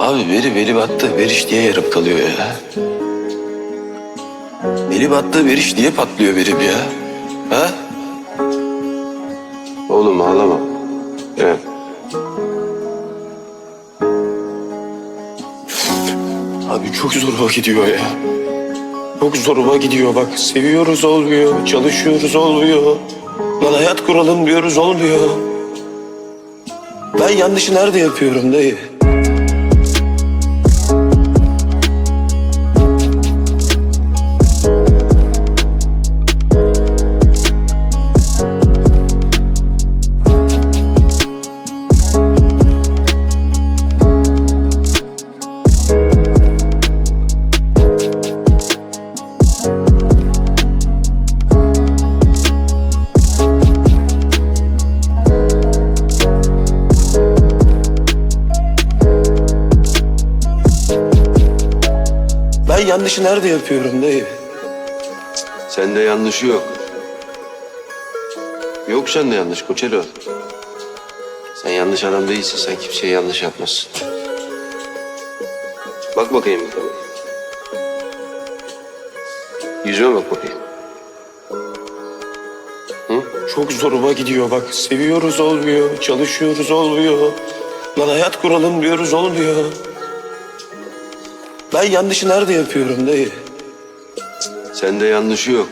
Abi beli battı, beriş diye yarım kalıyor ya. Beli battı, beriş diye patlıyor benim ya. Ha? Oğlum ağlama. Evet. Abi çok zoruma gidiyor ya. Çok zoruma gidiyor bak. Seviyoruz olmuyor, çalışıyoruz olmuyor. Lan hayat kuralım diyoruz olmuyor. Ben yanlışı nerede yapıyorum dayı? Ben yanlışı nerede yapıyorum dayı? Sende yanlışı yok. Yok sende yanlış Koçero. Sen yanlış adam değilsin. Sen kimseye yanlış yapmazsın. Bak bakayım. Yüzüme bak bakayım. Çok zoruma gidiyor bak. Seviyoruz olmuyor, çalışıyoruz olmuyor. Lan hayat kuralım diyoruz olmuyor. Ben yanlışı nerede yapıyorum dayı? Sende yanlışı yok.